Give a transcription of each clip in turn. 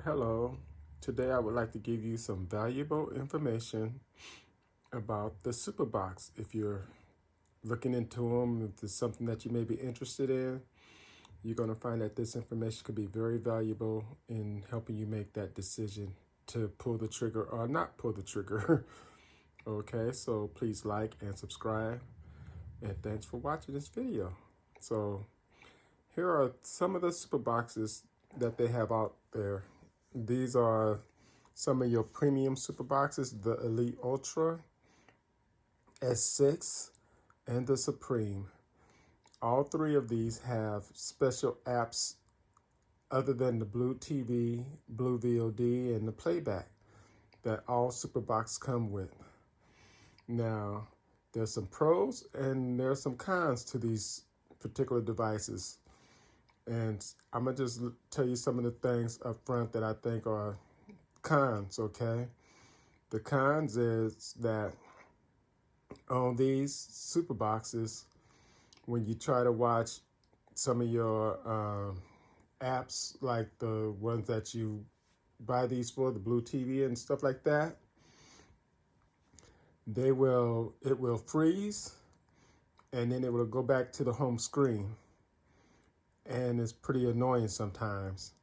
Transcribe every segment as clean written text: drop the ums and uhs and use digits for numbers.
Hello, today I would like to give you some valuable information about the Superbox. If you're looking into them, if there's something that you may be interested in, you're going to find that this information could be very valuable in helping you make that decision to pull the trigger or not pull the trigger. Okay, so please like and subscribe, and thanks for watching this video. So here are some of the Superboxes that they have out there. These are some of your premium super boxes: the Elite Ultra, S6, and the Supreme. All three of these have special apps other than the Blue TV, Blue VOD, and the playback that all Superbox come with. Now, there's some pros and there's some cons to these particular devices. And I'm going to just tell you some of the things up front that I think are cons, okay? The cons is that on these super boxes, when you try to watch some of your apps, like the ones that you buy these for, the Blue TV and stuff like that, it will freeze, and then it will go back to the home screen. And it's pretty annoying sometimes.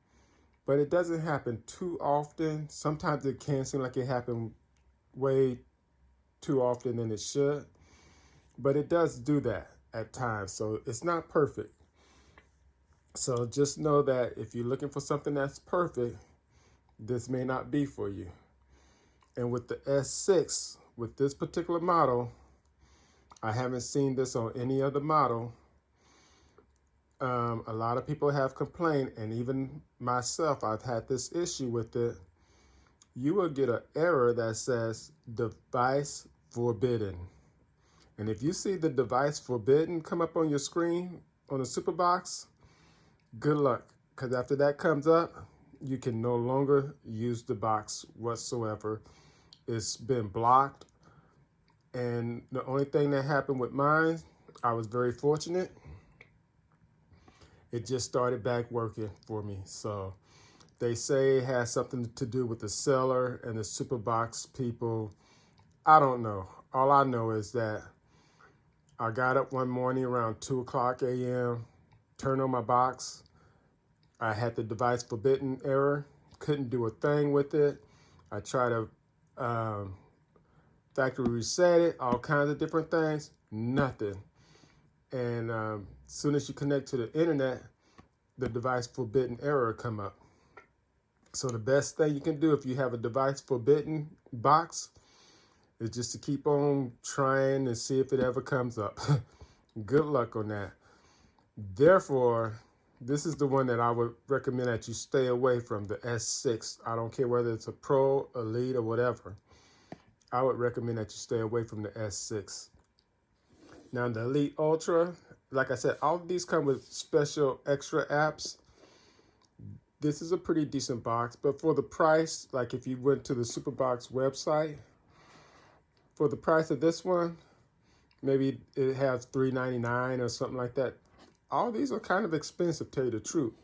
But it doesn't happen too often. Sometimes it can seem like it happened way too often than it should. But it does do that at times. So it's not perfect. So just know that if you're looking for something that's perfect, this may not be for you. And with the S6, with this particular model, I haven't seen this on any other model. A lot of people have complained, and even myself, I've had this issue with it. You will get an error that says device forbidden. And if you see the device forbidden come up on your screen on the Superbox, good luck. Because after that comes up, you can no longer use the box whatsoever. It's been blocked. And the only thing that happened with mine, I was very fortunate. It just started back working for me. So they say it has something to do with the seller and the Superbox people. I don't know. All I know is that I got up one morning around 2 o'clock a.m., turned on my box. I had the device forbidden error, couldn't do a thing with it. I tried to factory reset it, all kinds of different things, nothing. And as soon as you connect to the internet, the device forbidden error come up. So the best thing you can do if you have a device forbidden box is just to keep on trying and see if it ever comes up. Good luck on that. Therefore, this is the one that I would recommend that you stay away from, the S6. I don't care whether it's a Pro, Elite, or whatever. I would recommend that you stay away from the S6. Now, the Elite Ultra, like I said, all of these come with special extra apps. This is a pretty decent box, but for the price, like if you went to the Superbox website, for the price of this one, maybe it has $3.99 or something like that. All these are kind of expensive, to tell you the truth.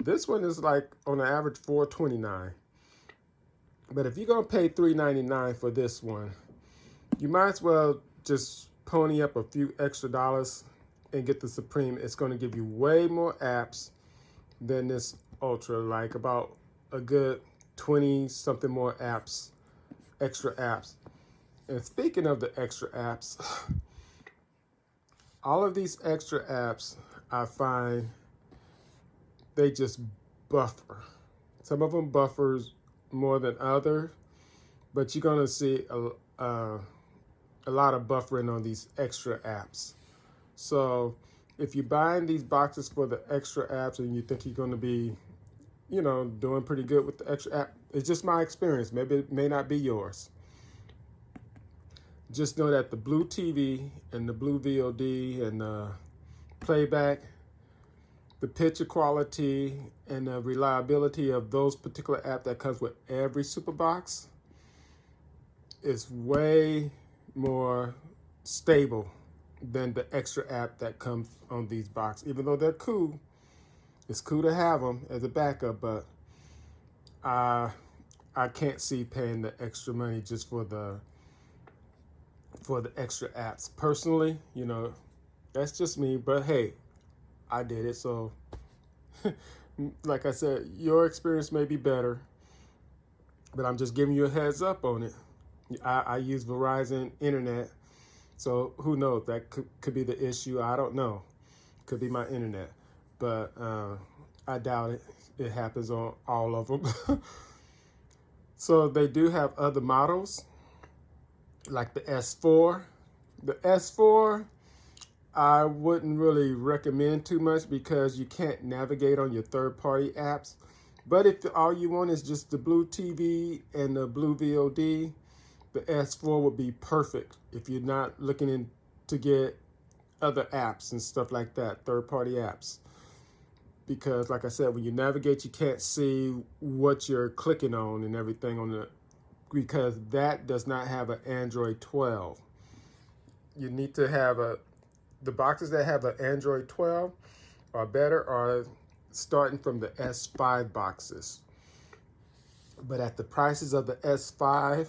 This one is like on an average $4.29. But if you're gonna pay $3.99 for this one, you might as well just pony up a few extra dollars and get the Supreme. It's going to give you way more apps than this Ultra, like about a good 20 something more apps, extra apps. And speaking of the extra apps, all of these extra apps, I find they just buffer. Some of them buffers more than others, but you're going to see a lot of buffering on these extra apps. So if you're buying these boxes for the extra apps and you think you're going to be, doing pretty good with the extra app, it's just my experience. Maybe it may not be yours. Just know that the Blue TV and the Blue VOD and the playback, the picture quality and the reliability of those particular apps that comes with every Superbox is way more stable than the extra app that comes on these boxes. Even though they're cool, it's cool to have them as a backup, but I I can't see paying the extra money just for the extra apps. Personally, that's just me. But hey, I did it, so like I said, your experience may be better, but I'm just giving you a heads up on it. I use Verizon Internet, so who knows? That could be the issue. I don't know. Could be my internet, but I doubt it. It happens on all of them. So they do have other models, like the S4. The S4, I wouldn't really recommend too much because you can't navigate on your third-party apps. But if all you want is just the Blue TV and the Blue VOD, the S4 would be perfect if you're not looking in to get other apps and stuff like that, third-party apps. Because like I said, when you navigate, you can't see what you're clicking on and everything because that does not have an Android 12. You need to have the boxes that have an Android 12 or better are starting from the S5 boxes. But at the prices of the S5,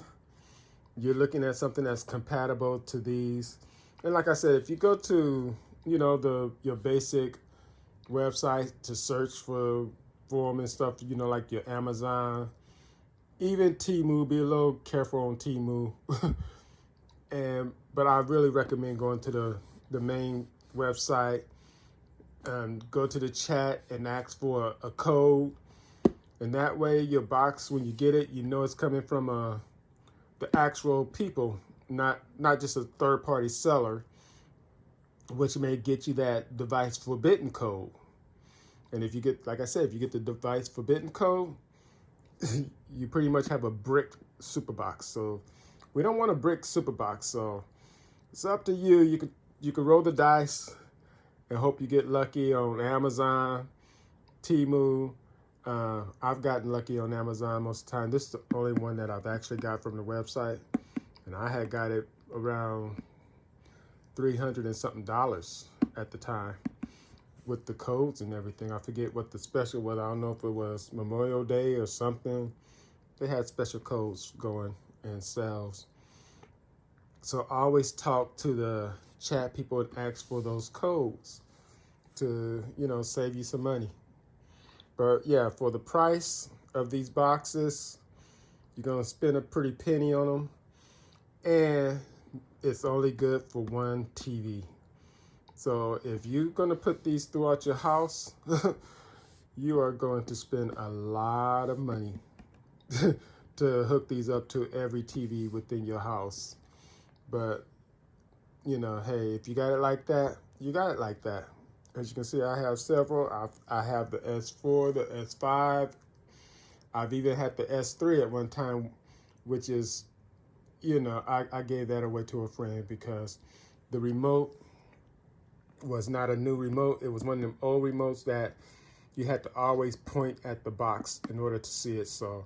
you're looking at something that's compatible to these. And like I said, if you go to, your basic website to search for them and stuff, like your Amazon, even Temu, be a little careful on Temu. But I really recommend going to the main website, go to the chat and ask for a code. And that way your box, when you get it, it's coming from the actual people, not just a third-party seller, which may get you that device forbidden code. And if you get, like I said, if you get the device forbidden code, you pretty much have a brick Superbox. So we don't want a brick Superbox. So it's up to you. You could roll the dice and hope you get lucky on Amazon, Temu. I've gotten lucky on Amazon most of the time. This is the only one that I've actually got from the website, and I had got it around $300 and something at the time with the codes and everything. I forget what the special was. I don't know if it was Memorial Day or something. They had special codes going and sales. So I always talk to the chat people and ask for those codes to, save you some money. But yeah, for the price of these boxes, you're going to spend a pretty penny on them. And it's only good for one TV. So if you're going to put these throughout your house, you are going to spend a lot of money to hook these up to every TV within your house. But, hey, if you got it like that, you got it like that. As you can see, I have several. I have the S4, the S5. I've even had the S3 at one time, which is, I gave that away to a friend because the remote was not a new remote. It was one of them old remotes that you had to always point at the box in order to see it. So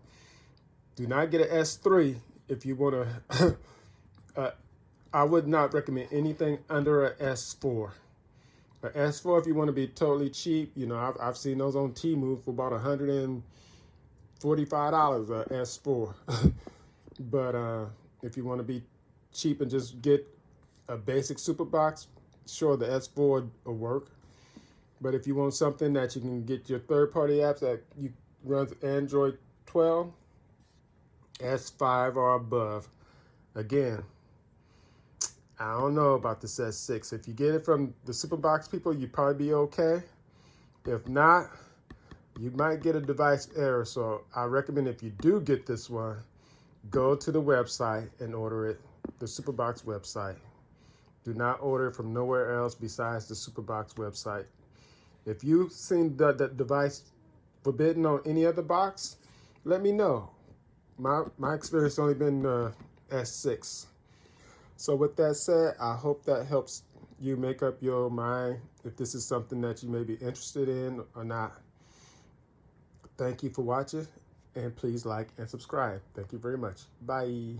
do not get an S3 if you want to. I would not recommend anything under a S4. A S4, if you want to be totally cheap, I've seen those on Temu for about $145 a S4. But if you want to be cheap and just get a basic Superbox, sure, the S4 will work. But if you want something that you can get your third-party apps that you runs Android 12, S5 or above. Again, I don't know about this S6. If you get it from the Superbox people, you'd probably be okay. If not, you might get a device error. So I recommend if you do get this one, go to the website and order it, the Superbox website. Do not order it from nowhere else besides the Superbox website. If you've seen the device forbidden on any other box, let me know. My experience only been S6. So with that said, I hope that helps you make up your mind if this is something that you may be interested in or not. Thank you for watching, and please like and subscribe. Thank you very much. Bye.